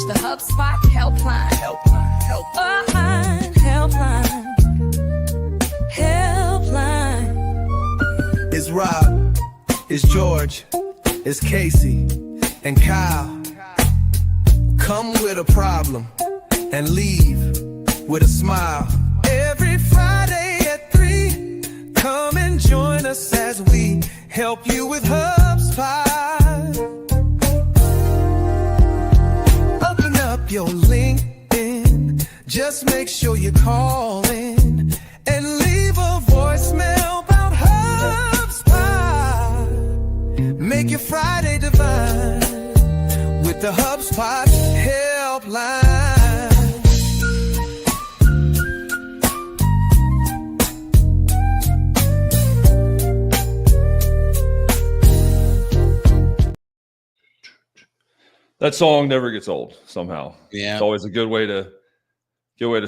the HubSpot Helpline. Helpline. It's Rob, it's George, it's Casey, and Kyle. Come with a problem and leave with a smile. Every Friday at 3, come and join us as we help you with HubSpot. Open up your LinkedIn, just make sure you call in and leave a voicemail about HubSpot. Make your Friday divine with the HubSpot Helpline. That song never gets old somehow. Yeah. It's always a good way to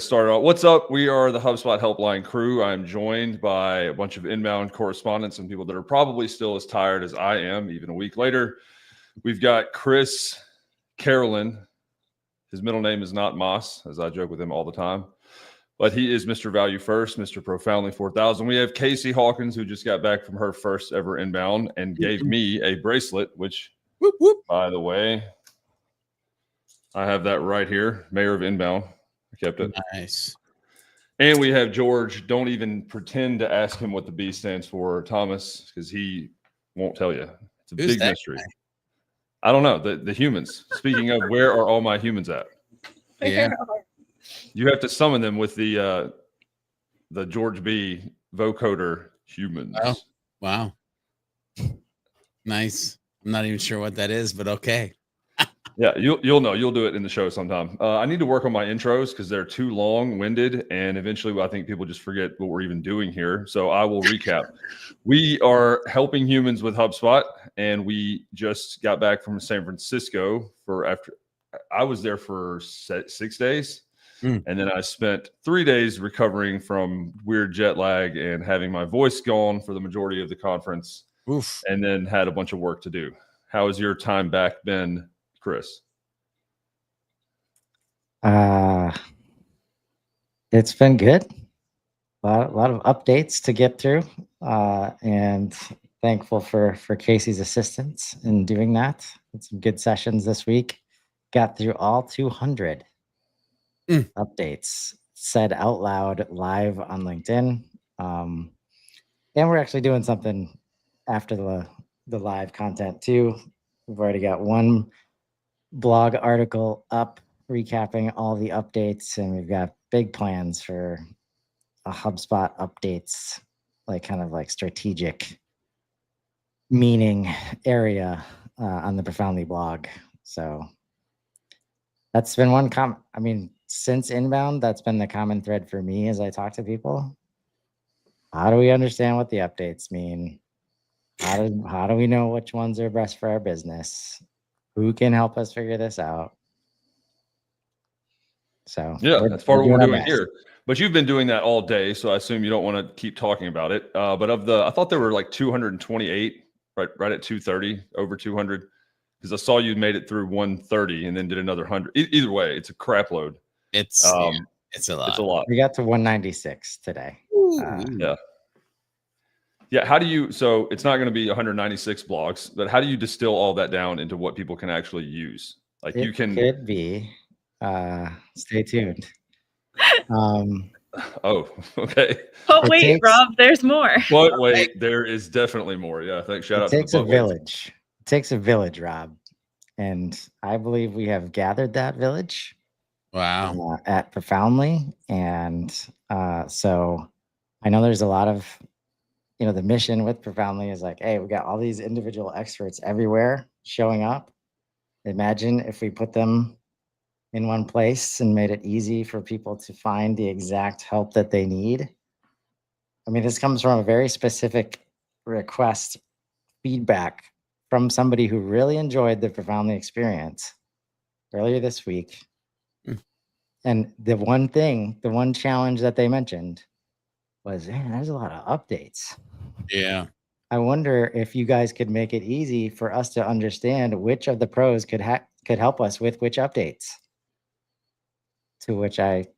start off. What's up? We are the HubSpot Helpline crew. I'm joined by a bunch of inbound correspondents and people that are probably still as tired as I am, even a week later. We've got Chris Carolyn. His middle name is not Moss, as I joke with him all the time. But he is Mr. Value First, Mr. Profoundly 4000. We have Casey Hawkins, who just got back from her first ever inbound and gave me a bracelet, which, by the way, I have that right here. Mayor of Inbound. I kept it. Nice. And we have George. Don't even pretend to ask him what the B stands for, Thomas, because he won't tell you. It's a big mystery. Guy? I don't know. The humans. Speaking of, where are all my humans at? Yeah. You have to summon them with the George B. vocoder humans. Oh, wow. Nice. I'm not even sure what that is, but okay. Yeah, you'll know. You'll do it in the show sometime. I need to work on my intros because they're too long-winded, and eventually I think people just forget what we're even doing here. So I will recap. We are helping humans with HubSpot, and we just got back from San Francisco I was there for 6 days, and then I spent 3 days recovering from weird jet lag and having my voice gone for the majority of the conference. Oof. And then had a bunch of work to do. How has your time back been, Chris? It's been good. A lot of updates to get through, and thankful for Casey's assistance in doing that. Had some good sessions this week. Got through all 200 updates said out loud live on LinkedIn. And we're actually doing something after the live content too. We've already got one blog article up recapping all the updates, and we've got big plans for a HubSpot updates, kind of strategic meaning area on the Profoundly blog. So that's been one since inbound, that's been the common thread for me as I talk to people. How do we understand what the updates mean? How do we know which ones are best for our business? Who can help us figure this out? So yeah, that's part of what we're doing here. But you've been doing that all day, so I assume you don't want to keep talking about it. But I thought there were 228, right at 230, over 200, because I saw you made it through 130 and then did another 100. Either way, it's a crap load. It's a lot. It's a lot. We got to 196 today. Yeah. How do you? So it's not going to be 196 blogs, but how do you distill all that down into what people can actually use? You can. Could be. Stay tuned. Oh, okay. Oh, wait, Rob, there's more. But wait, there is definitely more. Yeah, thanks. Shout out. It takes a village. It takes a village, Rob, and I believe we have gathered that village. Wow. At Profoundly, and so I know there's a lot of, the mission with Profoundly is hey, we got all these individual experts everywhere showing up. Imagine if we put them in one place and made it easy for people to find the exact help that they need. This comes from a very specific request, feedback from somebody who really enjoyed the Profoundly experience earlier this week. And the one challenge that they mentioned was, there's a lot of updates. Yeah. I wonder if you guys could make it easy for us to understand which of the pros could help us with which updates. To which I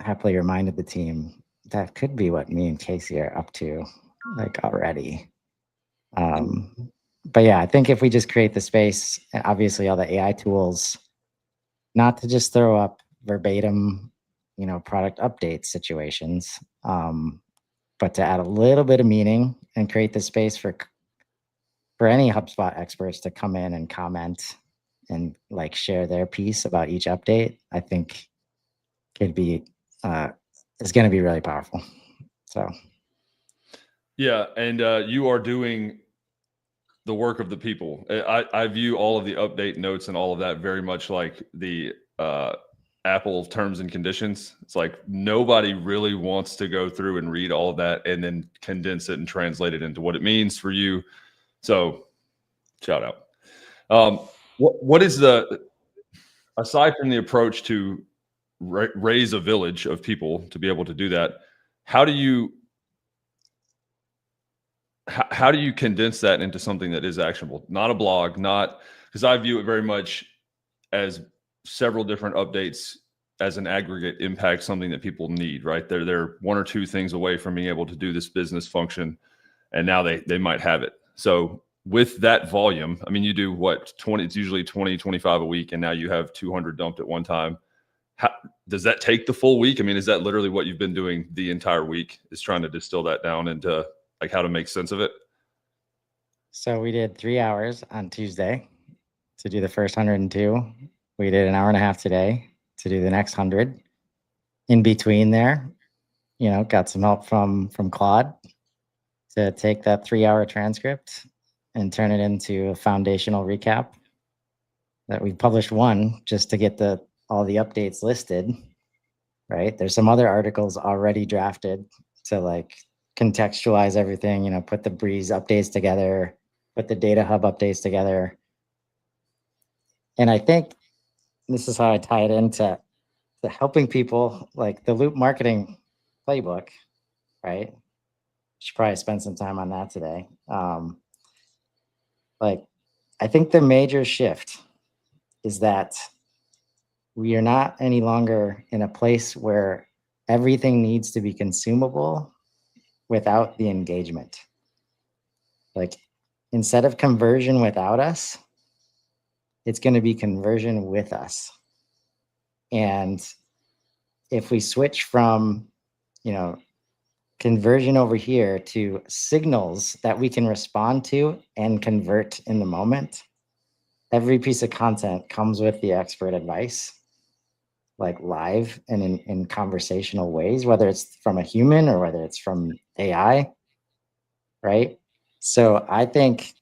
happily reminded the team that could be what me and Casey are up to, like already. But yeah, I think if we just create the space, and obviously all the AI tools, not to just throw up verbatim, product update situations, but to add a little bit of meaning and create the space for any HubSpot experts to come in and comment and like share their piece about each update, I think could be is going to be really powerful. So yeah, and you are doing the work of the people. I view all of the update notes and all of that very much like the Apple terms and conditions. It's like nobody really wants to go through and read all of that and then condense it and translate it into what it means for you. So shout out. What is aside from the approach to raise a village of people to be able to do that, how do you condense that into something that is actionable? Not a blog, because I view it very much as several different updates as an aggregate impact, something that people need, right? They're one or two things away from being able to do this business function, and now they might have it. So with that volume, I mean, you do what, 20, it's usually 20, 25 a week, and now you have 200 dumped at one time. Does that take the full week? I mean, is that literally what you've been doing the entire week, is trying to distill that down into like how to make sense of it? So we did 3 hours on Tuesday to do the first 102. We did an hour and a half today to do the next 100. In between there, got some help from Claude to take that 3-hour transcript and turn it into a foundational recap that we published one just to get all the updates listed, right? There's some other articles already drafted to like contextualize everything, put the Breeze updates together, put the Data Hub updates together. And I think this is how I tie it into helping people, like the Loop marketing playbook, right? Should probably spend some time on that today. Like, I think the major shift is that we are not any longer in a place where everything needs to be consumable without the engagement. Like, instead of conversion without us, it's going to be conversion with us. And if we switch from, conversion over here to signals that we can respond to and convert in the moment, every piece of content comes with the expert advice, like live and in conversational ways, whether it's from a human or whether it's from AI, right? So I think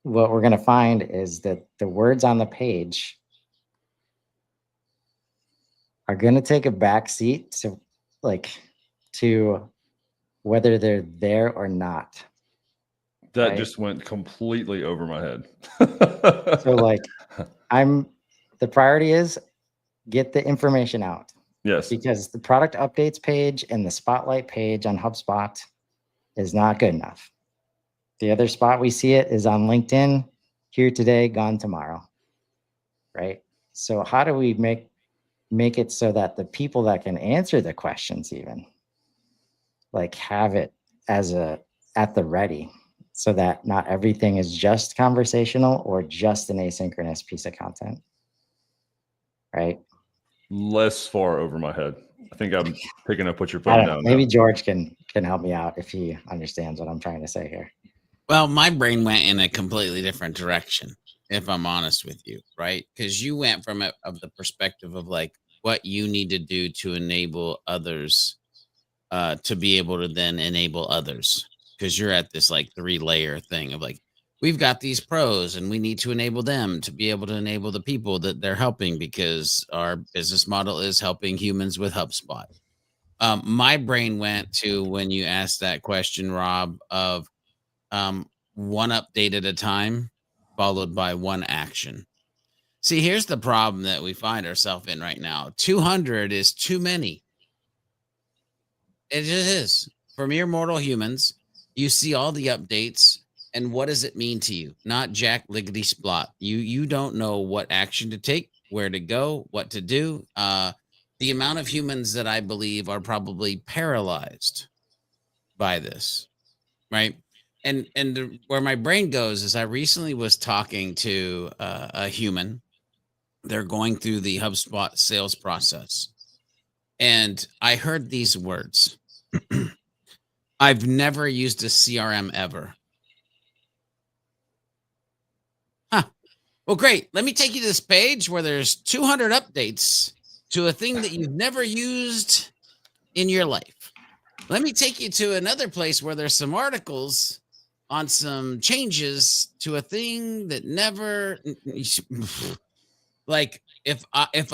what we're going to find is that the words on the page are going to take a back seat to whether they're there or not. That right? just went completely over my head. So like the priority is get the information out. Yes. Because the product updates page and the spotlight page on HubSpot is not good enough. The other spot we see it is on LinkedIn, here today, gone tomorrow, right? So how do we make it so that the people that can answer the questions even like have it at the ready, so that not everything is just conversational or just an asynchronous piece of content, right? Less far over my head. I think I'm picking up what you're putting down. Maybe George can help me out if he understands what I'm trying to say here. Well, my brain went in a completely different direction, if I'm honest with you, right? Because you went from the perspective of like what you need to do to enable others to be able to then enable others. Because you're at this like 3-layer thing of like, we've got these pros and we need to enable them to be able to enable the people that they're helping, because our business model is helping humans with HubSpot. My brain went to when you asked that question, Rob, of one update at a time followed by one action. See, here's the problem that we find ourselves in right now. 200 is too many. It just is. For mere mortal humans, you see all the updates, and what does it mean to you? Not jack liggity splot. You don't know what action to take, where to go, what to do. the amount of humans that I believe are probably paralyzed by this, right? And where my brain goes is I recently was talking to a human. They're going through the HubSpot sales process. And I heard these words. I've never used a CRM ever. Huh. Well, great. Let me take you to this page where there's 200 updates to a thing that you've never used in your life. Let me take you to another place where there's some articles on some changes to a thing that never like if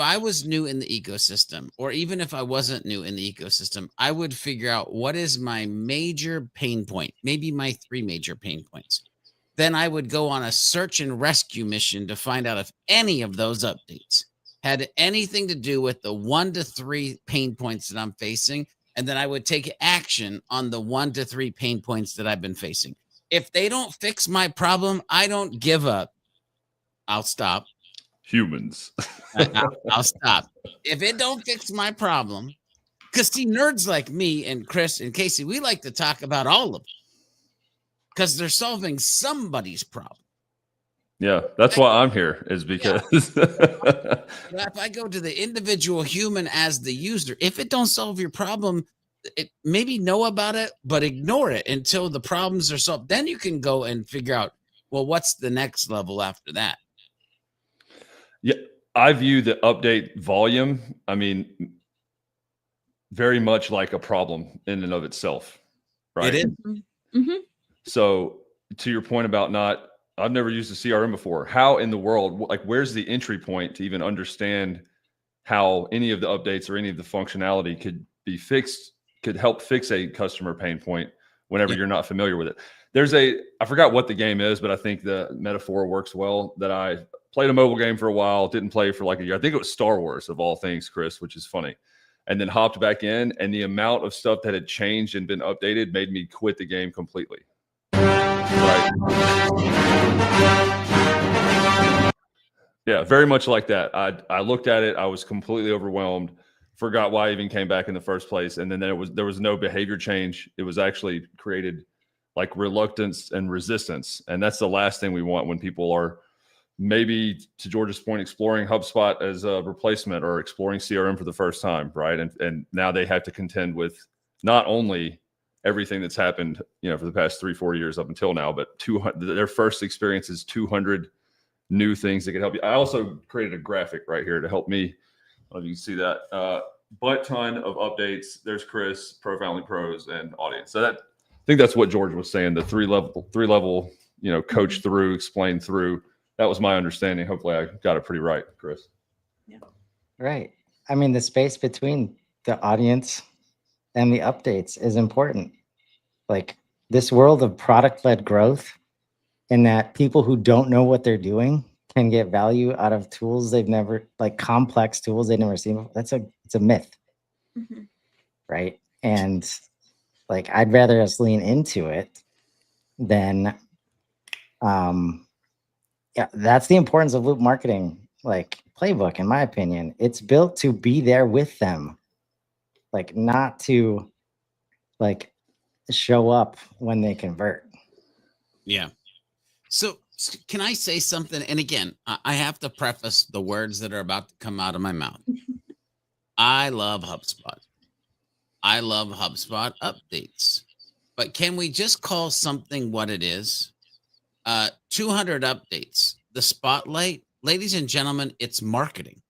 I was new in the ecosystem, or even if I wasn't new in the ecosystem, I would figure out what is my major pain point, maybe my 3 major pain points. Then I would go on a search and rescue mission to find out if any of those updates had anything to do with the 1 to 3 pain points that I'm facing. And then I would take action on the 1 to 3 pain points that I've been facing. If they don't fix my problem, I don't give up. I'll stop. Humans. I'll stop. If it don't fix my problem, because see, nerds like me and Chris and Casey, we like to talk about all of them because they're solving somebody's problem. Yeah, that's why I'm here, is because if I go to the individual human as the user, if it don't solve your problem, maybe know about it, but ignore it until the problems are solved. Then you can go and figure out, well, what's the next level after that? Yeah, I view the update volume, I mean, very much like a problem in and of itself, right? It is. Mm-hmm. So to your point about I've never used a CRM before. How in the world, like, where's the entry point to even understand how any of the updates or any of the functionality could be fixed, could help fix a customer pain point whenever you're not familiar with it? I forgot what the game is, but I think the metaphor works well, that I played a mobile game for a while, didn't play for like a year. I think it was Star Wars of all things, Chris, which is funny. And then hopped back in, and the amount of stuff that had changed and been updated made me quit the game completely. Right. Yeah, very much like that. I looked at it, I was completely overwhelmed, forgot why I even came back in the first place. And then there was no behavior change. It was actually created like reluctance and resistance. And that's the last thing we want when people are, maybe to George's point, exploring HubSpot as a replacement or exploring CRM for the first time, right? And now they have to contend with not only everything that's happened, for the past 3-4 years up until now, but their first experience is 200 new things that can help you. I also created a graphic right here to help me. I don't know if you can see that. But ton of updates. There's Chris, Profoundly Pros, and audience. So I think that's what George was saying. The three level, coach through, explain through. That was my understanding. Hopefully I got it pretty right, Chris. Yeah. Right. I mean, the space between the audience and the updates is important. Like, this world of product-led growth, and that people who don't know what they're doing can get value out of tools they've never, like complex tools they've never seen before. It's a myth. Mm-hmm. Right. And like, I'd rather us lean into it than, that's the importance of loop marketing, like playbook, in my opinion. It's built to be there with them, like not to like show up when they convert. Yeah. So can I say something? And again, I have to preface the words that are about to come out of my mouth. I love HubSpot. I love HubSpot updates. But can we just call something what it is? 200 updates. The spotlight, ladies and gentlemen, it's marketing.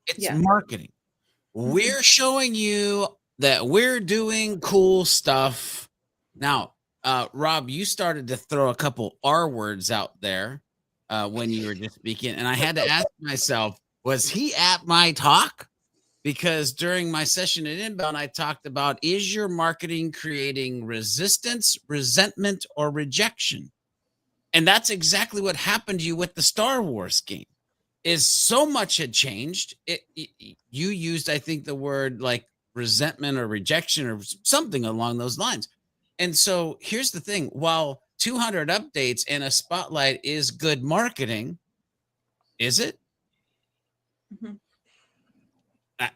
It's marketing. We're showing you that we're doing cool stuff. Now, Rob, you started to throw a couple R words out there when you were just speaking. And I had to ask myself, was he at my talk? Because during my session at Inbound, I talked about, is your marketing creating resistance, resentment, or rejection? And that's exactly what happened to you with the Star Wars game. Is so much had changed. You used, I think, the word like resentment or rejection or something along those lines. And so here's the thing. While 200 updates and a spotlight is good marketing, is it? Mm-hmm. I,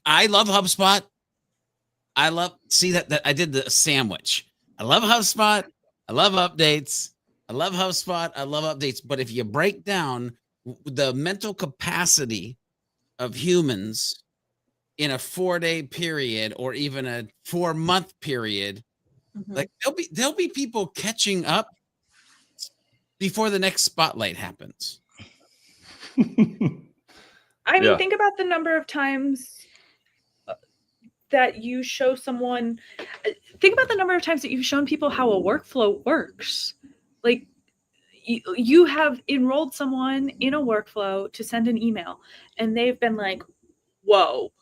I love HubSpot. I love see that I did the sandwich. I love HubSpot. I love updates. I love HubSpot. I love updates. But if you break down the mental capacity of humans in a 4-day period or even a 4-month period, Mhm. like there'll be people catching up before the next spotlight happens. I mean, Yeah. think about the number of times that you show someone. Think about the number of times that you've shown people how a workflow works. Like you have enrolled someone in a workflow to send an email, and they've been like, "Whoa,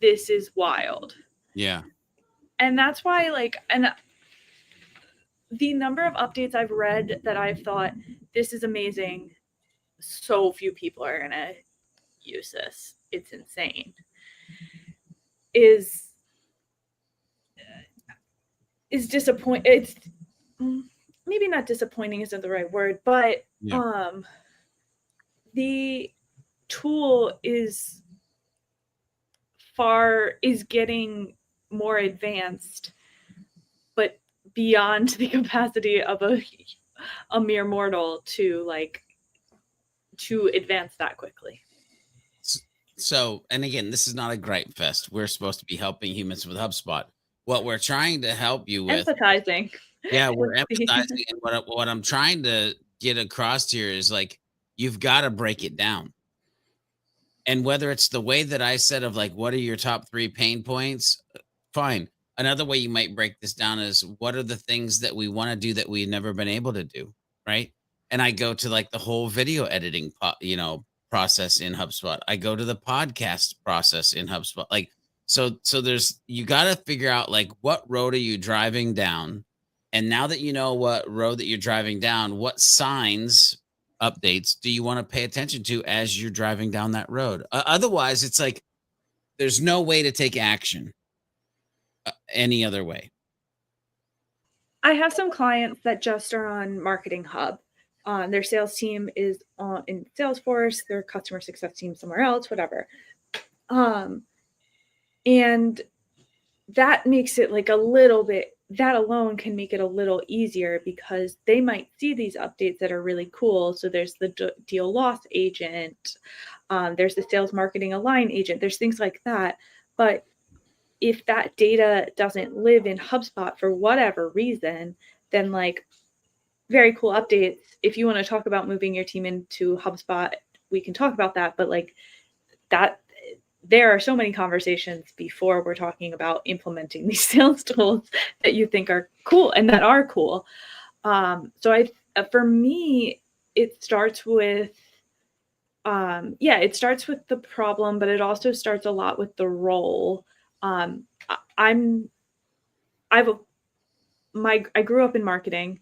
this is wild." Yeah. And that's why, like, and the number of updates I've read that I've thought, this is amazing, so few people are going to use this. It's insane. Is disappointing. It's maybe not disappointing isn't the right word, but Yeah. the tool is getting more advanced, but beyond the capacity of a mere mortal to advance that quickly. So, and again, this is not a gripe fest. We're supposed to be helping humans with HubSpot. What we're trying to help you with, Empathizing. yeah, we're with the- empathizing. And what I'm trying to get across here is like, you've got to break it down. And whether it's the way that I said of like, what are your top 3 pain points? Fine. Another way you might break this down is what are the things that we want to do that we've never been able to do, right? And I go to like the whole video editing, process in HubSpot. I go to the podcast process in HubSpot. Like, so there's you got to figure out like what road are you driving down, and now that you know what road that you're driving down, what signs, updates do you want to pay attention to as you're driving down that road? Otherwise, it's like there's no way to take action any other way. I have some clients that just are on Marketing Hub. Their sales team is in Salesforce, their customer success team somewhere else, whatever. And that makes it like a little bit, that alone can make it a little easier because they might see these updates that are really cool. So there's the deal loss agent, there's the sales marketing align agent, there's things like that. But if that data doesn't live in HubSpot for whatever reason, then like very cool updates. If you want to talk about moving your team into HubSpot, we can talk about that. But like that, there are so many conversations before we're talking about implementing these sales tools that you think are cool and that are cool. For me, it starts with, it starts with the problem, but it also starts a lot with the role. I grew up in marketing.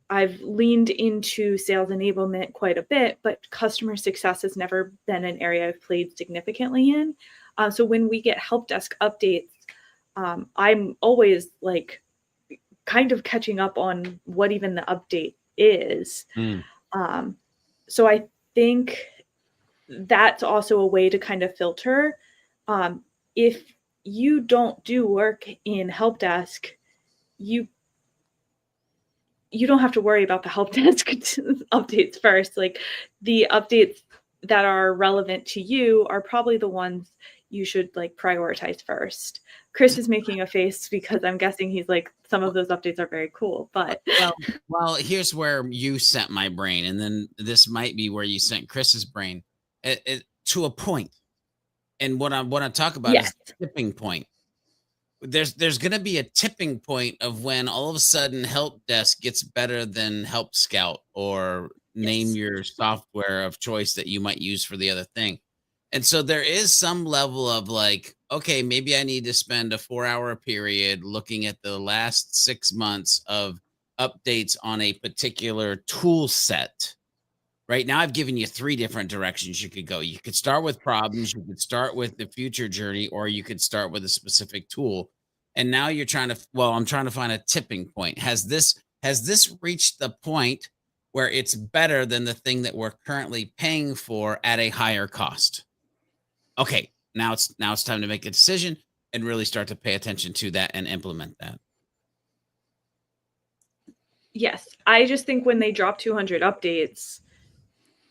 I've leaned into sales enablement quite a bit, but customer success has never been an area I've played significantly in. So when we get help desk updates, I'm always like kind of catching up on what even the update is. So I think that's also a way to kind of filter. If you don't do work in help desk, you don't have to worry about the help desk updates first. Like the updates that are relevant to you are probably the ones you should like prioritize first. Chris is making a face because I'm guessing he's like, some of those updates are very cool, but well, here's where you sent my brain, and then this might be where you sent Chris's brain to a point. And what I want to talk about is the tipping point. There's going to be a tipping point of when all of a sudden help desk gets better than help scout or name your software of choice that you might use for the other thing. And so there is some level of like, okay, maybe I need to spend a 4-hour period looking at the last 6 months of updates on a particular tool set. Right now, I've given you 3 different directions you could go. You could start with problems, you could start with the future journey, or you could start with a specific tool. And now you're trying to, I'm trying to find a tipping point. Has this reached the point where it's better than the thing that we're currently paying for at a higher cost? okay, now it's time to make a decision and really start to pay attention to that and implement that. Yes, I just think when they drop 200 updates,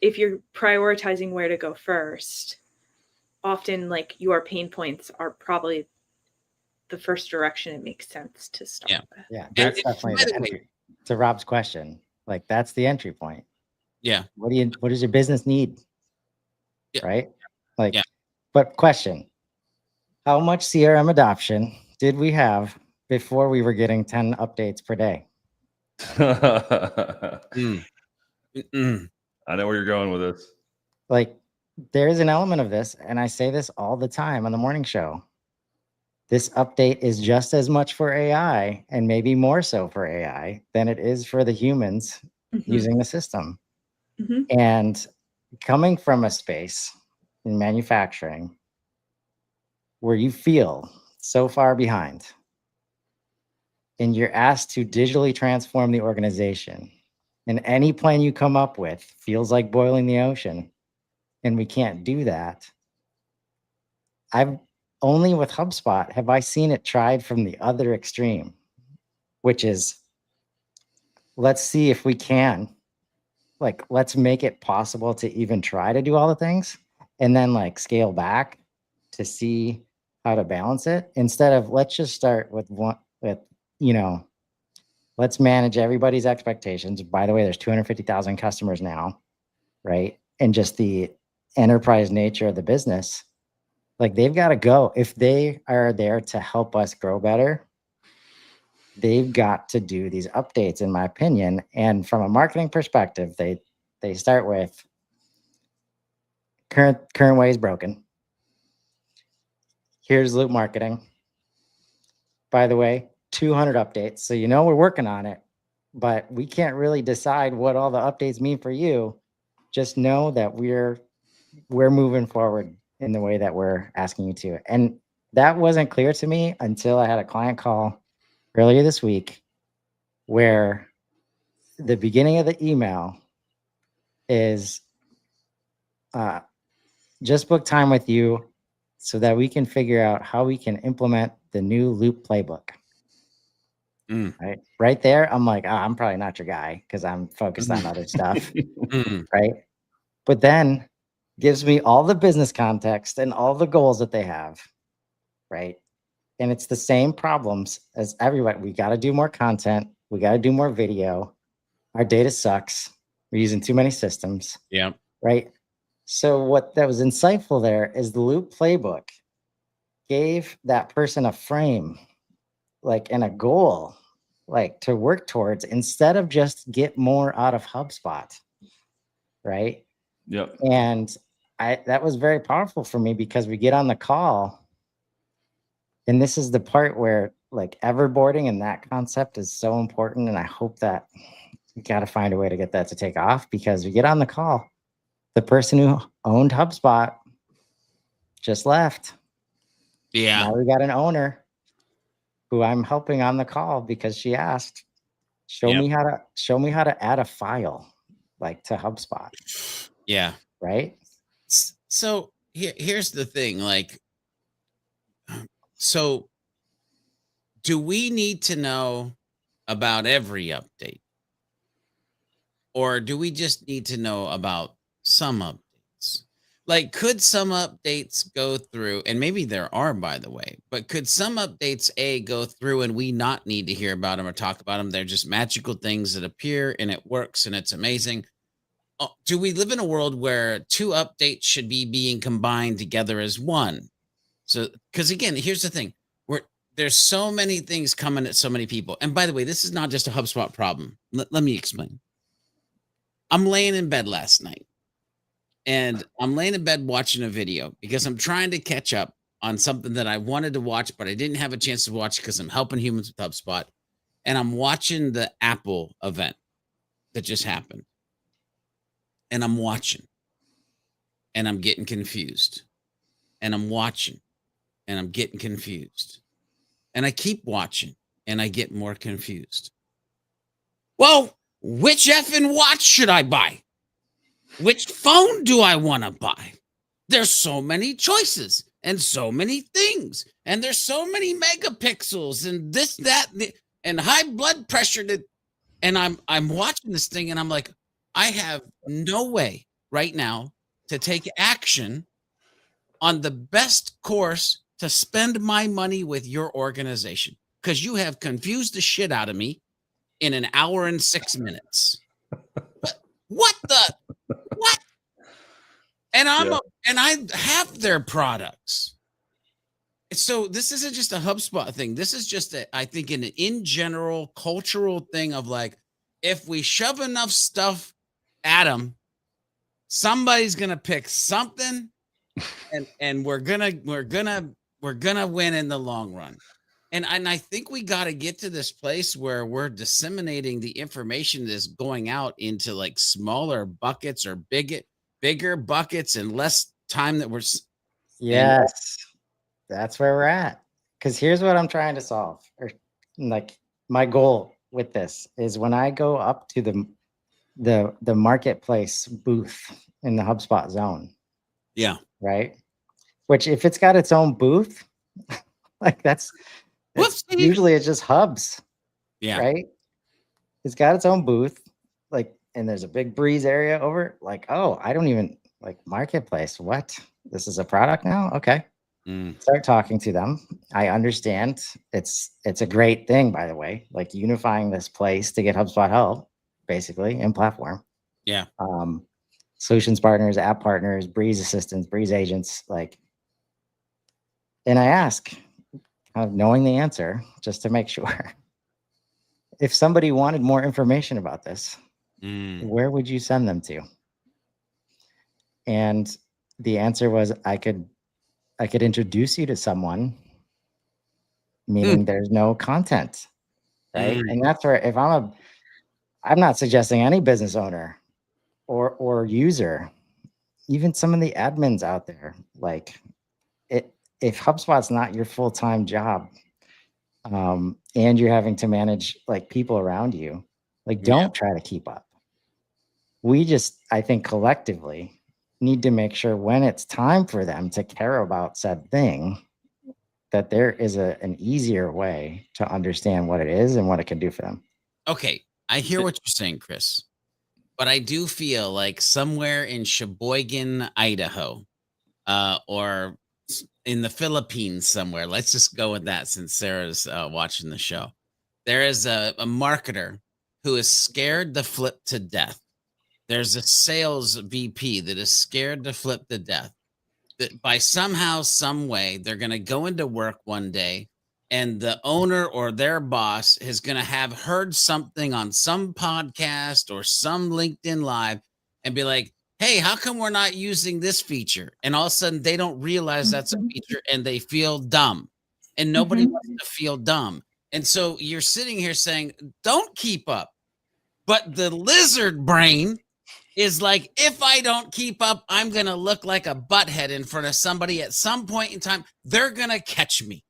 if you're prioritizing where to go first, often like your pain points are probably the first direction it makes sense to start Yeah. with. Yeah, And- that's and definitely by the the way- entry. To Rob's question, like that's the entry point. Yeah. What does your business need? Yeah. Right? Like, Yeah. but question, how much CRM adoption did we have before we were getting 10 updates per day? Mm. Mm-mm. I know where you're going with this. Like, there is an element of this, and I say this all the time on the morning show. This update is just as much for AI and maybe more so for AI than it is for the humans using the system. Mhm. And coming from a space in manufacturing where you feel so far behind and you're asked to digitally transform the organization, and any plan you come up with feels like boiling the ocean, and we can't do that. I've only with HubSpot have I seen it tried from the other extreme, which is let's see if we can, like, let's make it possible to even try to do all the things and then like scale back to see how to balance it instead of let's just start with let's manage everybody's expectations. By the way, there's 250,000 customers now, right? And just the enterprise nature of the business, like they've got to go. If they are there to help us grow better, they've got to do these updates, in my opinion. And from a marketing perspective, they start with current way is broken. Here's loop marketing. By the way, 200 updates. So we're working on it, but we can't really decide what all the updates mean for you. Just know that we're moving forward in the way that we're asking you to. And that wasn't clear to me until I had a client call earlier this week where the beginning of the email is just book time with you so that we can figure out how we can implement the new loop playbook. Right there, I'm like, I'm probably not your guy because I'm focused on other stuff. Right. But then gives me all the business context and all the goals that they have. Right. And it's the same problems as everybody. We got to do more content. We got to do more video. Our data sucks. We're using too many systems. Yeah. Right. So what that was insightful there is the loop playbook gave that person a frame, like, and a goal, like to work towards instead of just get more out of HubSpot. Right. Yep. And that was very powerful for me because we get on the call. And this is the part where like everboarding and that concept is so important. And I hope that we got to find a way to get that to take off because we get on the call. The person who owned HubSpot just left. Yeah. Now we got an owner who I'm helping on the call because she asked, show me how to add a file like to HubSpot. Yeah. Right. So here's the thing, like, so do we need to know about every update? Or do we just need to know about some updates? Like, could some updates go through, and maybe there are, by the way, but could some updates go through and we not need to hear about them or talk about them? They're just magical things that appear and it works and it's amazing. Do we live in a world where two updates should be being combined together as one? So, because again, here's the thing, there's so many things coming at so many people. And by the way, this is not just a HubSpot problem. Let me explain. I'm laying in bed last night and I'm laying in bed watching a video because I'm trying to catch up on something that I wanted to watch, but I didn't have a chance to watch because I'm helping humans with HubSpot. And I'm watching the Apple event that just happened. And I'm watching and I'm getting confused and I'm watching and I'm getting confused and I keep watching and I get more confused. Well, which effing watch should I buy? Which phone do I want to buy? there's so many choices and so many things, and there's so many megapixels and this, that, and high blood pressure. And I'm watching this thing and I'm like, I have no way right now to take action on the best course to spend my money with your organization, because you have confused the shit out of me in an hour and 6 minutes. What the what? And I have their products. So this isn't just a HubSpot thing. This is just I think an in general cultural thing of like, if we shove enough stuff at them, somebody's gonna pick something, and we're gonna win in the long run. And I think we got to get to this place where we're disseminating the information that's going out into like smaller buckets or bigger buckets and less time that we're. Yes, that's where we're at. Because here's what I'm trying to solve, or like my goal with this is when I go up to the marketplace booth in the HubSpot zone. Yeah. Right. Which if it's got its own booth, like usually it's just hubs. Yeah. Right. It's got its own booth, like, and there's a big breeze area over. Like, oh, I don't even like marketplace. What? This is a product now? Okay. Start talking to them. I understand. It's a great thing, by the way, like unifying this place to get HubSpot help, basically, in platform. Yeah. Solutions partners, app partners, Breeze assistants, Breeze agents, like, and I ask, knowing the answer, just to make sure, if somebody wanted more information about this, where would you send them to? And the answer was, I could introduce you to someone, meaning there's no content, right? And that's where, if I'm not suggesting any business owner or user, even some of the admins out there, like if HubSpot's not your full-time job, and you're having to manage like people around you, like don't try to keep up. We just, I think collectively need to make sure when it's time for them to care about said thing, that there is an easier way to understand what it is and what it can do for them. Okay. I hear what you're saying, Chris, but I do feel like somewhere in Sheboygan, Idaho, or in the Philippines somewhere, let's just go with that since Sarah's watching the show. There is a marketer who is scared to flip to death. There's a sales VP that is scared to flip to death. That by somehow, some way, they're going to go into work one day and the owner or their boss is going to have heard something on some podcast or some LinkedIn Live and be like, hey, how come we're not using this feature? And all of a sudden they don't realize that's a feature and they feel dumb, and nobody wants to feel dumb. And so you're sitting here saying, don't keep up. But the lizard brain is like, if I don't keep up, I'm going to look like a butthead in front of somebody at some point in time. They're going to catch me.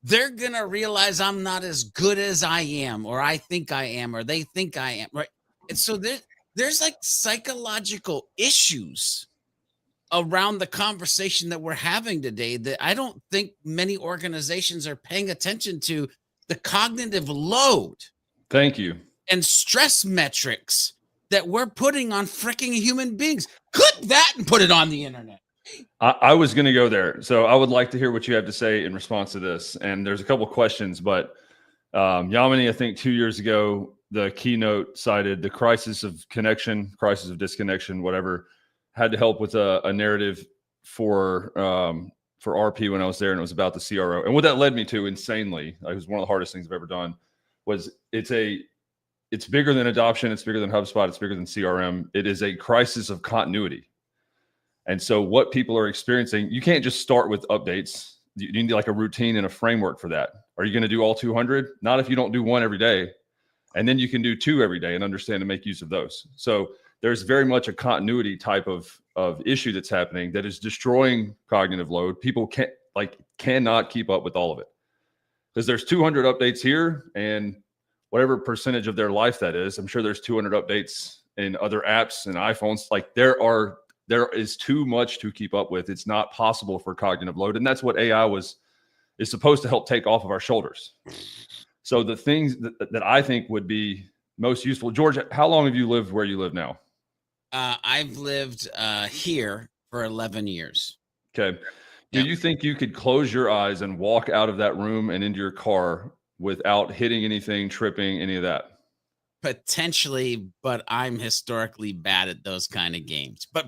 They're going to realize I'm not as good as I am, or I think I am, or they think I am. Right. And so there's like psychological issues around the conversation that we're having today that I don't think many organizations are paying attention to. The cognitive load. Thank you. And stress metrics that we're putting on freaking human beings. Clip that and put it on the internet. I was going to go there. So I would like to hear what you have to say in response to this. And there's a couple questions, but Yamini, I think 2 years ago, the keynote cited the crisis of connection, crisis of disconnection, whatever, had to help with a narrative for RP when I was there, and it was about the CRO. And what that led me to, insanely, it was one of the hardest things I've ever done, was it's bigger than adoption. It's bigger than HubSpot. It's bigger than CRM. It is a crisis of continuity. And so what people are experiencing, you can't just start with updates. You need like a routine and a framework for that. Are you going to do all 200? Not if you don't do one every day. And then you can do 2 every day and understand and make use of those. So there's very much a continuity type of issue that's happening that is destroying cognitive load. People cannot keep up with all of it because there's 200 updates here, and whatever percentage of their life that is, I'm sure there's 200 updates in other apps and iPhones. Like there are there is too much to keep up with. It's not possible for cognitive load. And that's what AI is supposed to help take off of our shoulders. So the things that I think would be most useful, George, how long have you lived where you live now? I've lived here for 11 years. Okay. Do you think you could close your eyes and walk out of that room and into your car without hitting anything, tripping, any of that? Potentially, but I'm historically bad at those kind of games. But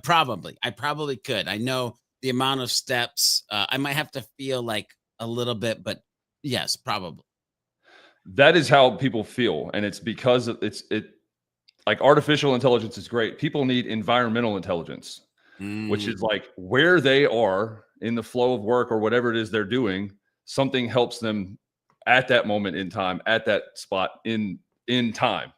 I probably could. I know the amount of steps. I might have to feel like a little bit, but yes, probably. That is how people feel, and it's because it like artificial intelligence is great. People need environmental intelligence, which is like where they are in the flow of work or whatever it is they're doing. Something helps them at that moment in time, at that spot in time.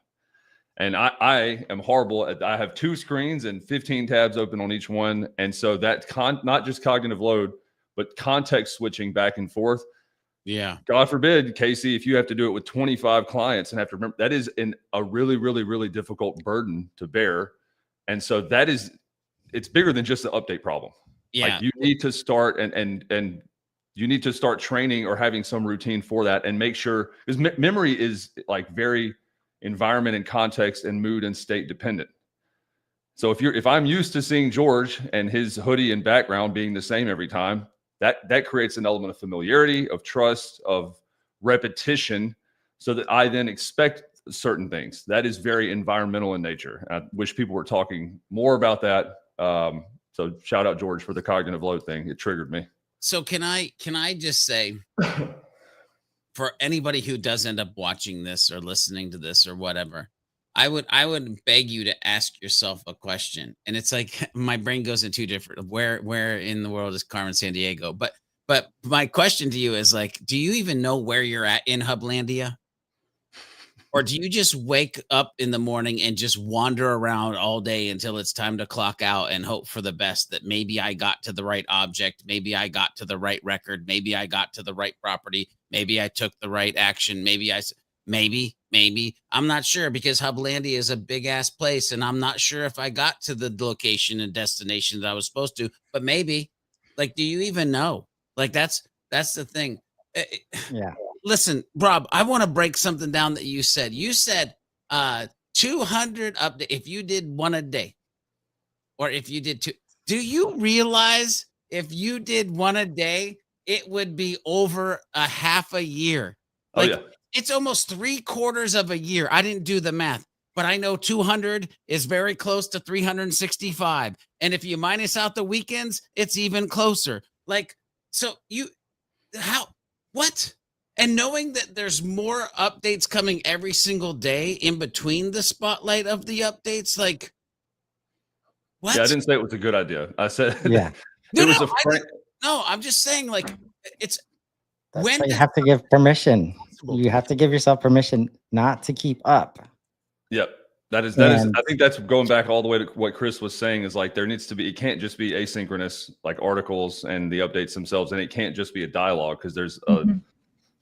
And I am horrible at, I have 2 screens and 15 tabs open on each one. And so that not just cognitive load, but context switching back and forth. Yeah. God forbid, Casey, if you have to do it with 25 clients and have to remember, that is a really, really, really difficult burden to bear. And so it's bigger than just the update problem. Yeah. Like you need to start and you need to start training or having some routine for that and make sure, because memory is like very environment and context and mood and state dependent. So if I'm used to seeing George and his hoodie and background being the same every time, that creates an element of familiarity, of trust, of repetition, so that I then expect certain things. That is very environmental in nature. I wish people were talking more about that. So shout out George for the cognitive load thing. It triggered me. So can I just say, for anybody who does end up watching this or listening to this or whatever, I would beg you to ask yourself a question. And it's like my brain goes in two different, where in the world is Carmen Sandiego? But my question to you is like, do you even know where you're at in Hublandia? Or do you just wake up in the morning and just wander around all day until it's time to clock out and hope for the best, that maybe I got to the right object, maybe I got to the right record, maybe I got to the right property, maybe I took the right action, maybe I'm not sure, because Hublandia is a big ass place and I'm not sure if I got to the location and destination that I was supposed to, but maybe. Like, do you even know? Like, that's the thing. Yeah. Listen, Rob, I want to break something down that you said. You said 200 update if you did one a day, or if you did 2. Do you realize if you did one a day, it would be over a half a year? Like, Oh yeah. It's almost 3/4 of a year. I didn't do the math, but I know 200 is very close to 365. And if you minus out the weekends, it's even closer. Like, so what? And knowing that there's more updates coming every single day in between the spotlight of the updates, like, what? Yeah, I didn't say it was a good idea. I said, Yeah. No, I'm just saying, like, it's That's when why you have to give permission. You have to give yourself permission not to keep up. Yep. That is, I think that's going back all the way to what Chris was saying, is like, there needs to be, it can't just be asynchronous, like articles and the updates themselves. And it can't just be a dialogue, because there's a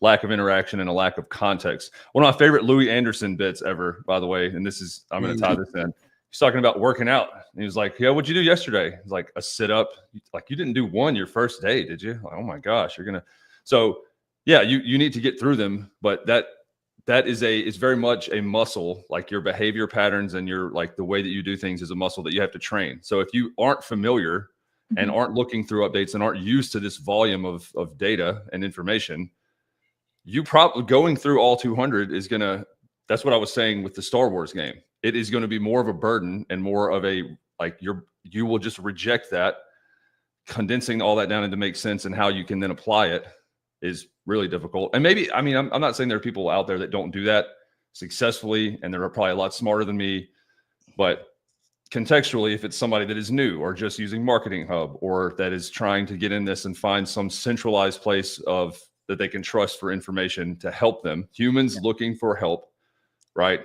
lack of interaction and a lack of context. One of my favorite Louis Anderson bits ever, by the way, and this is, I'm going to tie this in. He's talking about working out. And he was like, yeah, what'd you do yesterday? He's like, a sit up. Like, you didn't do one your first day, did you? Like, oh my gosh, you're going to. So yeah, you need to get through them, but that is very much a muscle. Like, your behavior patterns and your, like, the way that you do things is a muscle that you have to train. So if you aren't familiar and aren't looking through updates and aren't used to this volume of data and information, you probably going through all 200 is going to, that's what I was saying with the Star Wars game. It is going to be more of a burden and more of a, like, you will just reject that. Condensing all that down into make sense and how you can then apply it is really difficult. And maybe, I mean, I'm not saying there are people out there that don't do that successfully, and they're probably a lot smarter than me, but contextually, if it's somebody that is new or just using Marketing Hub, or that is trying to get in this and find some centralized place that they can trust for information to help them, humans looking for help, right?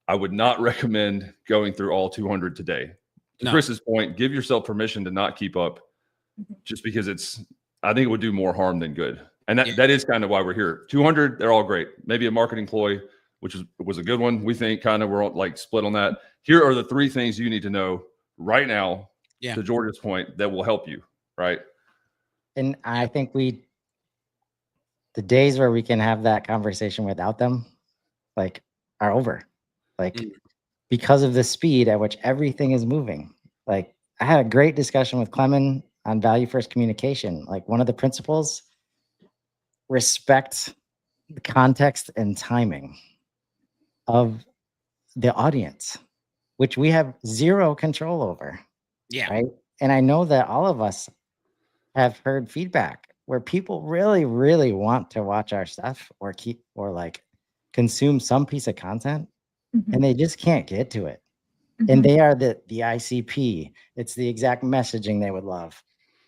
I would not recommend going through all 200 today. To Chris's point, give yourself permission to not keep up, just because I think it would do more harm than good. And that is kind of why we're here. 200, they're all great. Maybe a marketing ploy, which was a good one. We think kind of we're all, like, split on that. Here are the 3 things you need to know right now Yeah. to George's point, that will help you, right? And I think the days where we can have that conversation without them, like, are over. Like, Mm. because of the speed at which everything is moving. Like, I had a great discussion with Clemen on value first communication. Like, one of the principles, respect the context and timing of the audience, which we have zero control over. Yeah. Right. And I know that all of us have heard feedback where people really, really want to watch our stuff or like consume some piece of content, and they just can't get to it. And they are the ICP. It's the exact messaging they would love,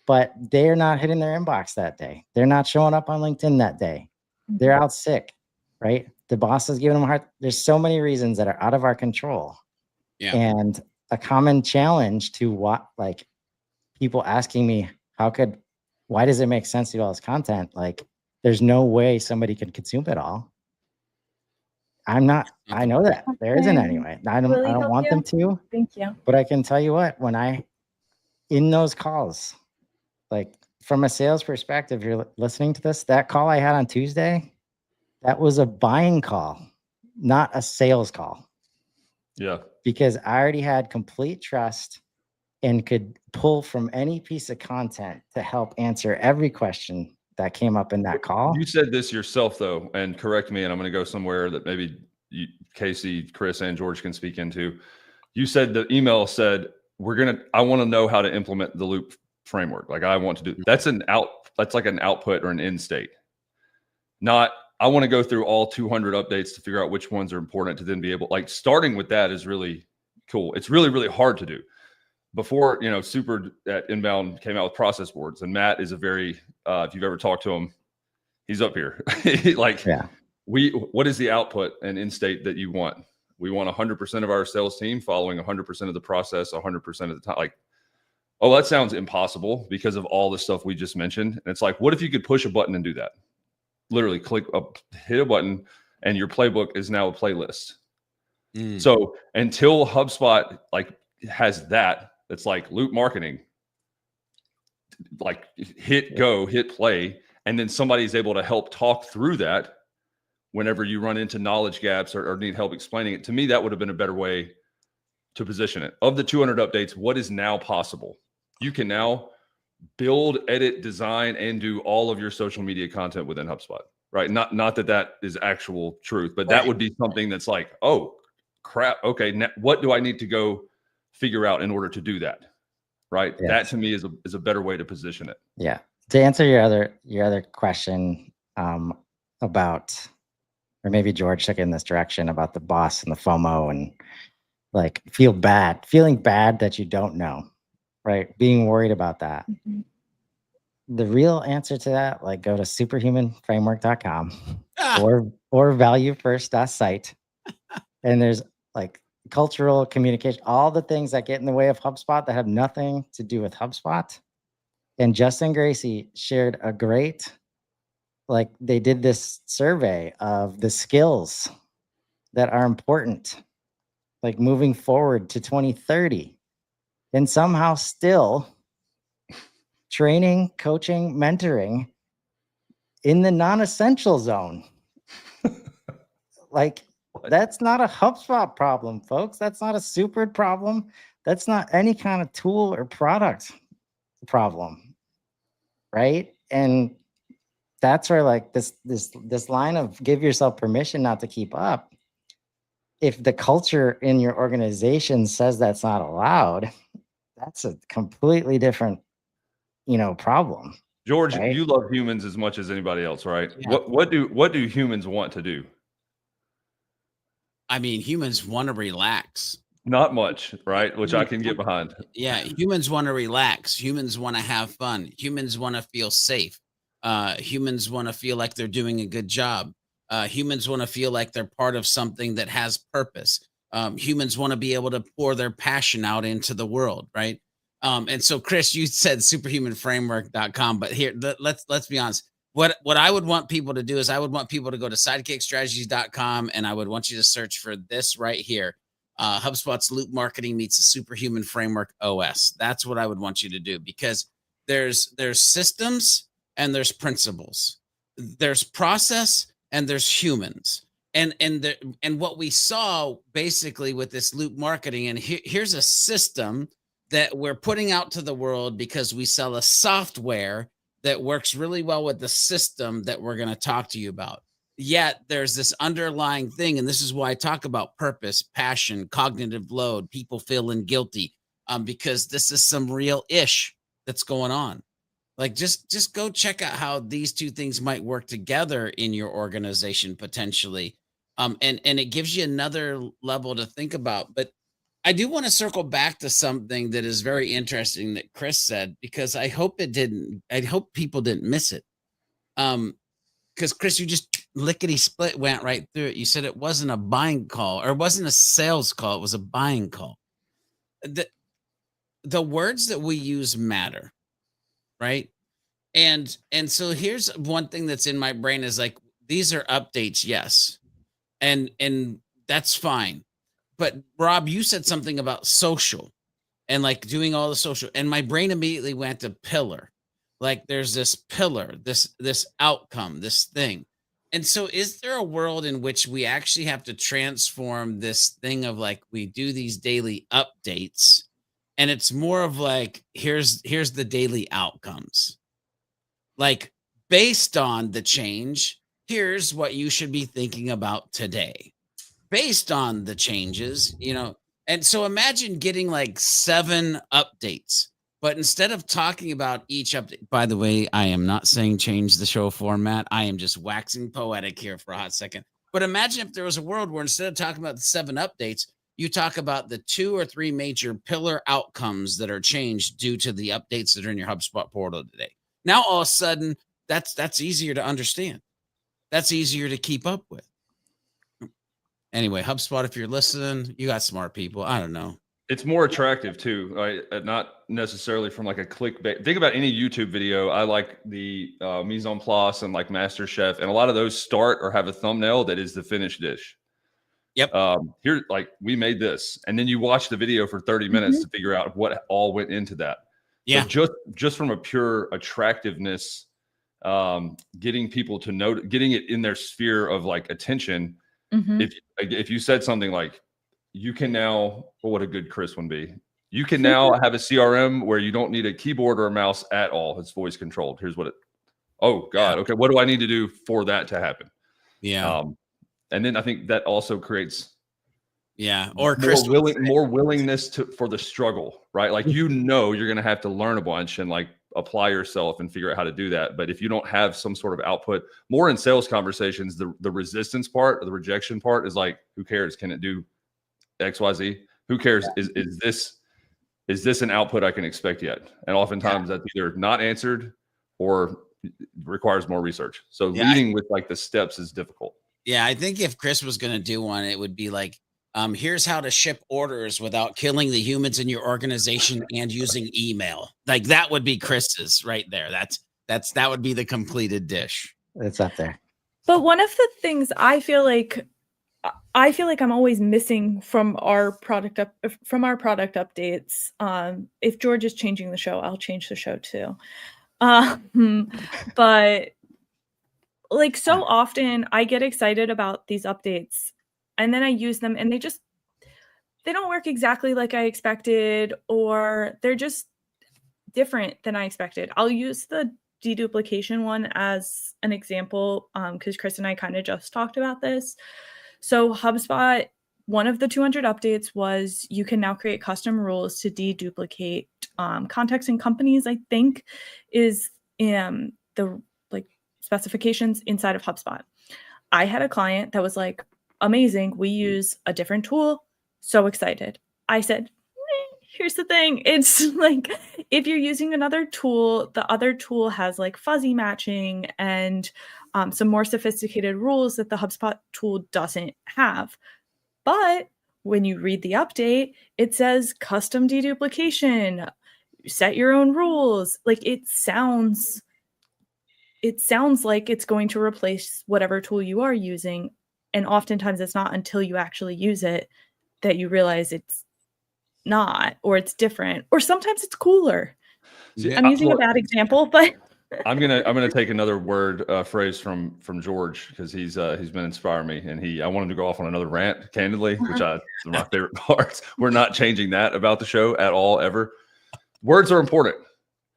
but they're not hitting their inbox that day. They're not showing up on LinkedIn that day. They're out sick, right? The boss is giving them a hard. There's so many reasons that are out of our control. Yeah. And a common challenge to what, like, people asking me, why does it make sense to do all this content? Like, there's no way somebody could consume it all. I know that there isn't anyway. I don't want them to. Thank you. But I can tell you what, in those calls, like, from a sales perspective, you're listening to this, that call I had on Tuesday, that was a buying call, not a sales call. Yeah. Because I already had complete trust and could pull from any piece of content to help answer every question that came up in that call. You said this yourself, though, and correct me, and I'm going to go somewhere that maybe Casey, Chris, and George can speak into. You said the email said, I want to know how to implement the loop framework. Like, I want to do, that's like an output or an end state. Not, I want to go through all 200 updates to figure out which ones are important to then be able, like, starting with that is really cool. It's really, really hard to do. Before, Super at Inbound came out with process boards, and Matt is a very, if you've ever talked to him, he's up here. Like, yeah. What is the output and end state that you want? We want 100% of our sales team following 100% of the process, 100% of the time. Like, oh, that sounds impossible because of all the stuff we just mentioned. And it's like, what if you could push a button and do that? Literally hit a button, and your playbook is now a playlist. So until HubSpot has that, it's like loop marketing, like hit go, hit play, and then somebody's able to help talk through that whenever you run into knowledge gaps or need help explaining it. To me, that would have been a better way to position it. Of the 200 updates, what is now possible? You can now build, edit, design, and do all of your social media content within HubSpot, right? Not that is actual truth, but that would be something that's like, oh crap, okay, now what do I need to go figure out in order to do that, right? Yes. That to me is a better way to position it. Yeah. To answer your other question about, or maybe George took it in this direction about the boss and the FOMO and like feeling bad that you don't know, right? Being worried about that. The real answer to that, like, go to superhumanframework.com or valuefirst.site. And there's like cultural communication, all the things that get in the way of HubSpot that have nothing to do with HubSpot. And Justin Gracie shared a great, like, they did this survey of the skills that are important, like moving forward to 2030, and somehow still training, coaching, mentoring in the non-essential zone. Like, that's not a HubSpot problem, folks. That's not a Super problem. That's not any kind of tool or product problem, right? And that's where, like, this line of give yourself permission not to keep up. If the culture in your organization says that's not allowed, that's a completely different, problem. George, right? You love humans as much as anybody else, right? Yeah. What do humans want to do? I mean, humans want to relax. Not much, right? Which I can get behind. Yeah, humans want to relax. Humans want to have fun. Humans want to feel safe. Humans want to feel like they're doing a good job. Humans want to feel like they're part of something that has purpose. Humans want to be able to pour their passion out into the world, right? And so, Chris, you said superhumanframework.com, but here, let's be honest. What I would want people to do is I would want people to go to sidekickstrategies.com, and I would want you to search for this right here. HubSpot's Loop Marketing meets the Superhuman Framework OS. That's what I would want you to do, because there's systems and there's principles, there's process and there's humans. And what we saw basically with this Loop Marketing, and here's a system that we're putting out to the world because we sell a software that works really well with the system that we're going to talk to you about. Yet there's this underlying thing, and this is why I talk about purpose, passion, cognitive load, people feeling guilty, because this is some real ish that's going on. Like, just go check out how these two things might work together in your organization potentially. And it gives you another level to think about. But I do want to circle back to something that is very interesting that Chris said, because I hope people didn't miss it. Because Chris, you just lickety split went right through it. You said it wasn't a buying call, or it wasn't a sales call. It was a buying call. The words that we use matter, right? And so here's one thing that's in my brain is like, these are updates. Yes. And that's fine. But Rob, you said something about social and like doing all the social, and my brain immediately went to pillar. Like there's this pillar, this outcome, this thing. And so is there a world in which we actually have to transform this thing of like, we do these daily updates and it's more of like, here's the daily outcomes. Like based on the change, here's what you should be thinking about today. Based on the changes, and so imagine getting like 7 updates, but instead of talking about each update, by the way, I am not saying change the show format. I am just waxing poetic here for a hot second. But imagine if there was a world where instead of talking about the 7 updates, you talk about the 2 or 3 major pillar outcomes that are changed due to the updates that are in your HubSpot portal today. Now, all of a sudden, that's easier to understand. That's easier to keep up with. Anyway, HubSpot, if you're listening, you got smart people. I don't know. It's more attractive too, right? Not necessarily from like a clickbait. Think about any YouTube video. I like the mise en place and like Master Chef, and a lot of those start or have a thumbnail that is the finished dish. Yep. Here, like we made this, and then you watch the video for 30 minutes to figure out what all went into that. Yeah. So just from a pure attractiveness, getting people to know, getting it in their sphere of like attention. If you said something like, you can now, well, what a good Chris one be. You can now have a CRM where you don't need a keyboard or a mouse at all. It's voice controlled. Here's what oh God. Okay. What do I need to do for that to happen? Yeah. And then I think that also creates or Chris more willingness for the struggle, right? Like, you're going to have to learn a bunch and like apply yourself and figure out how to do that. But if you don't have some sort of output, more in sales conversations, the resistance part or the rejection part is like, who cares? Can it do XYZ? Who cares? Is this an output I can expect yet? And oftentimes that's either not answered or requires more research. So leading with like the steps is difficult. Yeah. I think if Chris was going to do one, it would be like, here's how to ship orders without killing the humans in your organization and using email. Like that would be Chris's right there. That would be the completed dish. It's up there. But one of the things I feel like I'm always missing from our product updates. If George is changing the show, I'll change the show too. But like so often I get excited about these updates and then I use them and they don't work exactly like I expected, or they're just different than I expected. I'll use the deduplication one as an example because Chris and I kind of just talked about this. So HubSpot, one of the 200 updates was you can now create custom rules to deduplicate contacts and companies, I think, is the like specifications inside of HubSpot. I had a client that was like, amazing, we use a different tool. So excited. I said, here's the thing. It's like, if you're using another tool, the other tool has like fuzzy matching and some more sophisticated rules that the HubSpot tool doesn't have. But when you read the update, it says custom deduplication, set your own rules. Like it sounds like it's going to replace whatever tool you are using. And oftentimes it's not until you actually use it that you realize it's not, or it's different, or sometimes it's cooler. See, I'm using a bad example, but I'm gonna take another word phrase from George, because he's been inspiring me, and I wanted to go off on another rant, candidly, which is one of my favorite parts. We're not changing that about the show at all, ever. Words are important.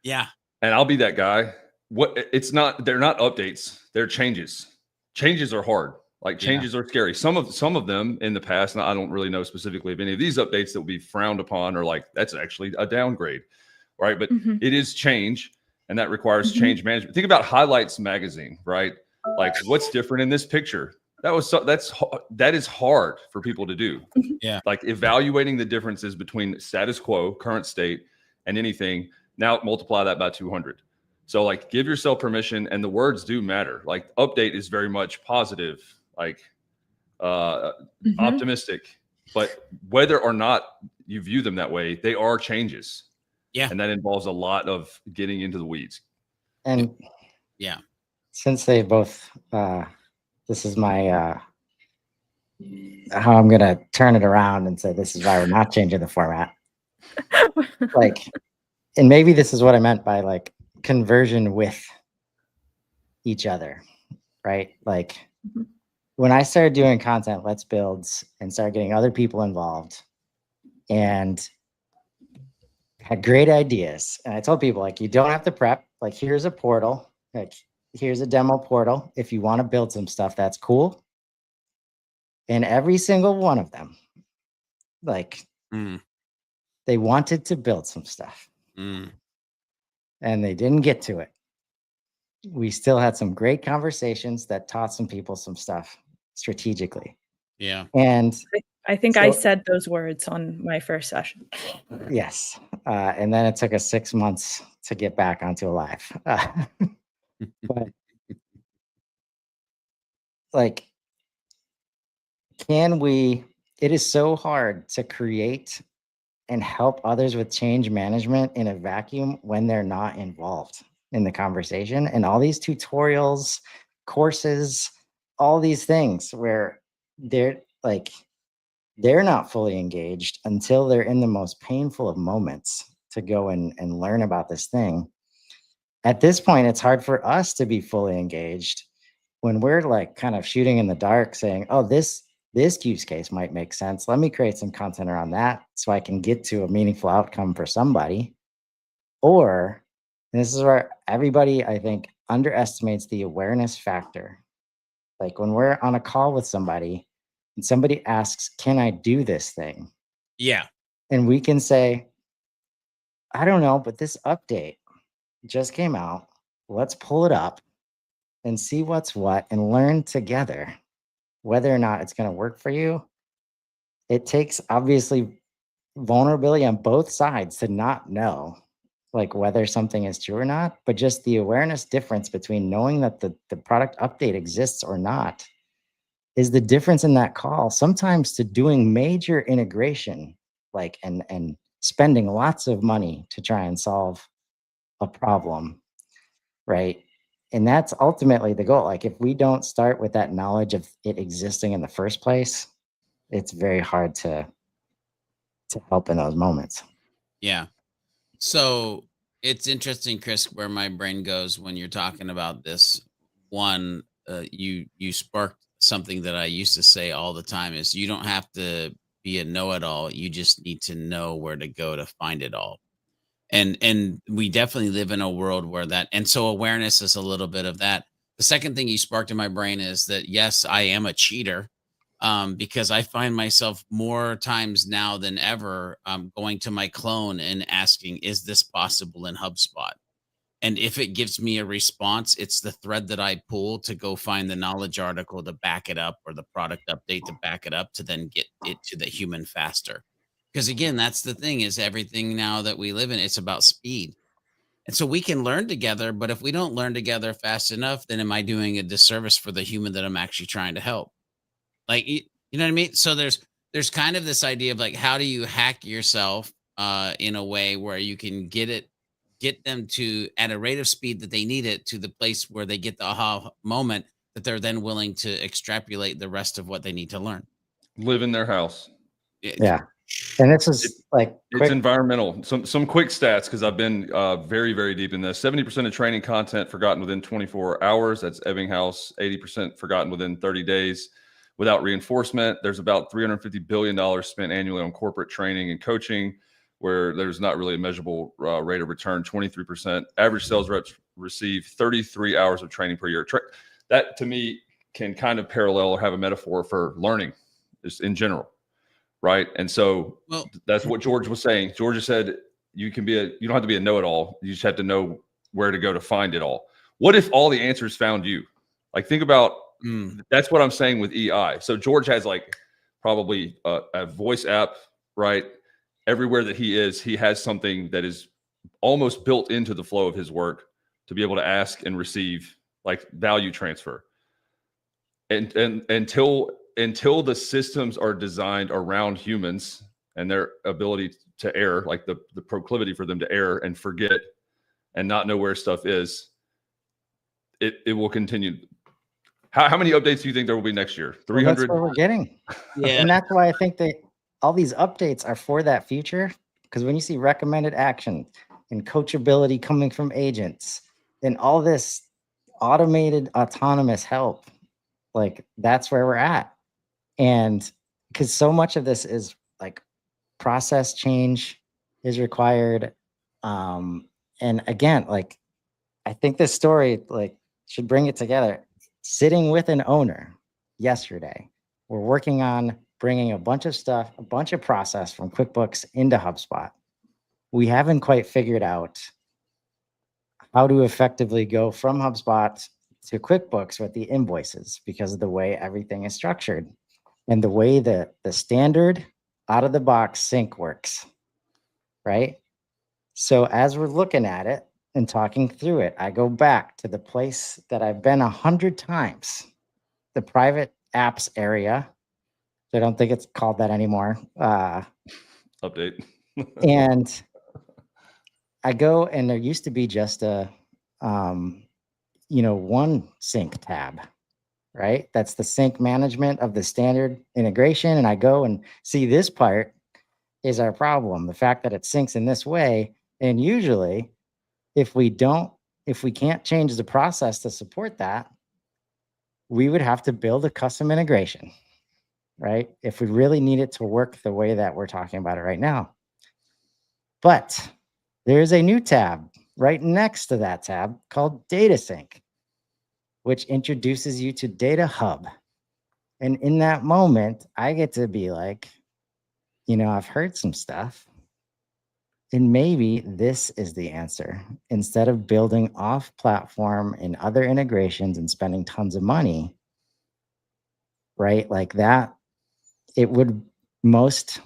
Yeah. And I'll be that guy. They're not updates, they're changes. Changes are hard. Like, changes are scary. Some of them in the past, and I don't really know specifically of any of these updates that will be frowned upon, or like, that's actually a downgrade, right? But it is change, and that requires change management. Think about Highlights magazine, right? Like, what's different in this picture? That is hard for people to do. Yeah. Like, evaluating the differences between status quo, current state, and anything. Now multiply that by 200. So, like, give yourself permission, and the words do matter. Like, update is very much positive, like optimistic, but whether or not you view them that way, they are changes. Yeah. And that involves a lot of getting into the weeds. And yeah, since they both, this is my, how I'm going to turn it around and say, this is why we're not changing the format. Like, and maybe this is what I meant by like conversion with each other, right? Like, when I started doing content, Let's Builds, and started getting other people involved, and had great ideas. And I told people, like, you don't have to prep. Like, here's a portal. Like, here's a demo portal. If you want to build some stuff, that's cool. And every single one of them, like, they wanted to build some stuff. And they didn't get to it. We still had some great conversations that taught some people some stuff strategically. Yeah. And I think I said those words on my first session. Yes. And then it took us 6 months to get back onto a live. But like, it is so hard to create and help others with change management in a vacuum when they're not involved in the conversation. And all these tutorials, courses, all these things where they're not fully engaged until they're in the most painful of moments to go and learn about this thing. At this point, it's hard for us to be fully engaged when we're like kind of shooting in the dark saying, oh, this use case might make sense. Let me create some content around that so I can get to a meaningful outcome for somebody. Or, and this is where everybody, I think, underestimates the awareness factor. Like, when we're on a call with somebody and somebody asks, can I do this thing? Yeah. And we can say, I don't know, but this update just came out. Let's pull it up and see what's what and learn together whether or not it's going to work for you. It takes obviously vulnerability on both sides to not know like whether something is true or not, but just the awareness difference between knowing that the product update exists or not is the difference in that call sometimes to doing major integration, like, and spending lots of money to try and solve a problem, right? And that's ultimately the goal. Like, if we don't start with that knowledge of it existing in the first place, it's very hard to help in those moments. Yeah. So it's interesting, Chris, where my brain goes when you're talking about this. One, you sparked something that I used to say all the time is you don't have to be a know-it-all. You just need to know where to go to find it all. And we definitely live in a world where that, and so awareness is a little bit of that. The second thing you sparked in my brain is that, yes, I am a cheater, because I find myself more times now than ever going to my clone and asking, is this possible in HubSpot? And if it gives me a response, it's the thread that I pull to go find the knowledge article to back it up, or the product update to back it up, to then get it to the human faster. Because again, that's the thing, is everything now that we live in, it's about speed. And so we can learn together, but if we don't learn together fast enough, then am I doing a disservice for the human that I'm actually trying to help? Like, you know what I mean? So there's kind of this idea of like, how do you hack yourself in a way where you can get them to, at a rate of speed that they need it, to the place where they get the aha moment that they're then willing to extrapolate the rest of what they need to learn. Live in their house. Yeah. And this is like It's quick. environmental. Some quick stats, because I've been very, very deep in this. 70% of training content forgotten within 24 hours. That's Ebbinghaus. 80% forgotten within 30 days. Without reinforcement, there's about $350 billion spent annually on corporate training and coaching, where there's not really a measurable rate of return. 23%. Average sales reps receive 33 hours of training per year. That, to me, can kind of parallel or have a metaphor for learning, just in general. Right. And so that's what George was saying. George said you don't have to be a know-it-all. You just have to know where to go to find it all. What if all the answers found you? Like, think about that's what I'm saying with EI. So George has like probably a voice app, right? Everywhere that he is, he has something that is almost built into the flow of his work to be able to ask and receive like value transfer. And until the systems are designed around humans and their ability to err, like the proclivity for them to err and forget and not know where stuff is, it will continue. How many updates do you think there will be next year? 300? Well, that's what we're getting. Yeah. And that's why I think that all these updates are for that future. Because when you see recommended action and coachability coming from agents and all this automated autonomous help, like that's where we're at. And because so much of this is like process change is required. And again, like I think this story like should bring it together. Sitting with an owner yesterday, we're working on bringing a bunch of stuff, a bunch of process from QuickBooks into HubSpot. We haven't quite figured out how to effectively go from HubSpot to QuickBooks with the invoices because of the way everything is structured and the way that the standard out of the box sync works, right? So as we're looking at it and talking through it, I go back to the place that I've been 100 times, the private apps area. I don't think it's called that anymore. Update. And I go, and there used to be just a, one sync tab, right? That's the sync management of the standard integration. And I go and see this part is our problem. The fact that it syncs in this way. And usually if we can't change the process to support that, we would have to build a custom integration, right? If we really need it to work the way that we're talking about it right now. But there's a new tab right next to that tab called Data Sync, which introduces you to Data Hub. And in that moment, I get to be like, I've heard some stuff. And maybe this is the answer. Instead of building off platform and other integrations and spending tons of money, right? Like that, most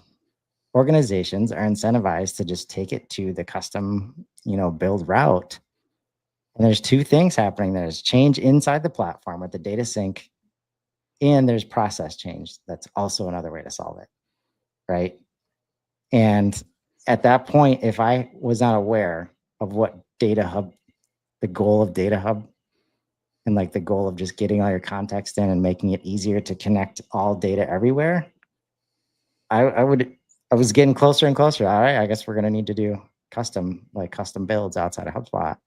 organizations are incentivized to just take it to the custom, build route. And there's two things happening. There's change inside the platform with the data sync, and there's process change. That's also another way to solve it, right? And at that point, if I was not aware of what Data Hub, the goal of Data Hub, and like the goal of just getting all your context in and making it easier to connect all data everywhere, I was getting closer and closer. All right, I guess we're going to need to do custom builds outside of HubSpot.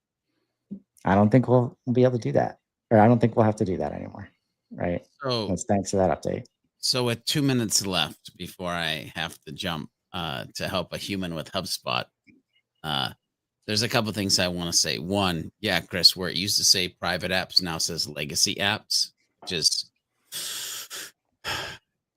I don't think we'll be able to do that, or I don't think we'll have to do that anymore, right? So that's thanks to that update. So with 2 minutes left before I have to jump to help a human with HubSpot, there's a couple things I want to say. One, yeah, Chris, where it used to say private apps now says legacy apps, which is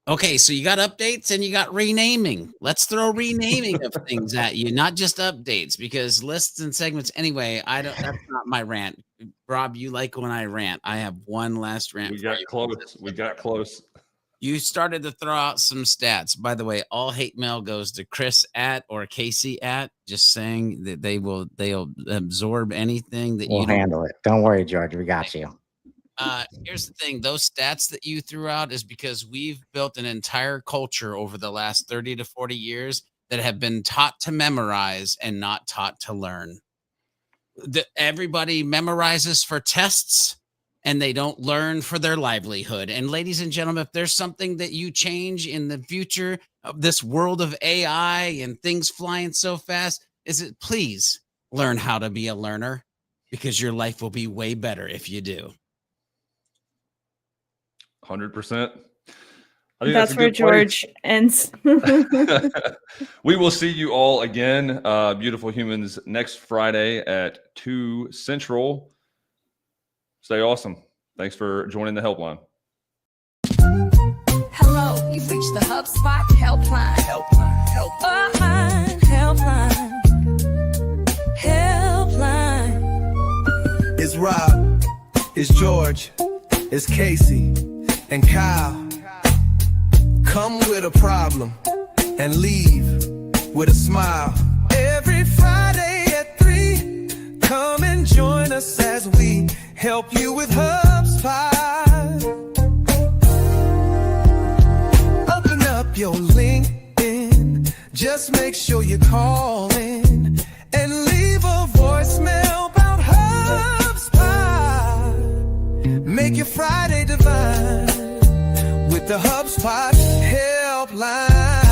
okay. So you got updates and you got renaming. Let's throw renaming of things at you, not just updates, because lists and segments. Anyway, that's not my rant. Rob, you like when I rant. I have one last rant. We got close. You started to throw out some stats. By the way, all hate mail goes to Chris or Casey just saying that they'll absorb anything that we'll handle it. Don't worry, George. We got you. Here's the thing. Those stats that you threw out is because we've built an entire culture over the last 30 to 40 years that have been taught to memorize and not taught to learn. Everybody memorizes for tests and they don't learn for their livelihood. And ladies and gentlemen, if there's something that you change in the future of this world of AI and things flying so fast, is it please learn how to be a learner, because your life will be way better if you do. 100%. I think That's a where good place. George ends. We will see you all again, beautiful humans, next Friday at 2 Central. Stay awesome. Thanks for joining the helpline. Hello, you've reached the HubSpot Helpline. Helpline. It's Rob, it's George, it's Casey, and Kyle. Come with a problem and leave with a smile. Every Friday at 3, come and join us as we help you with HubSpot. Open up your LinkedIn, just make sure you call in and leave a voicemail about HubSpot. Make your Friday divine with the HubSpot Helpline.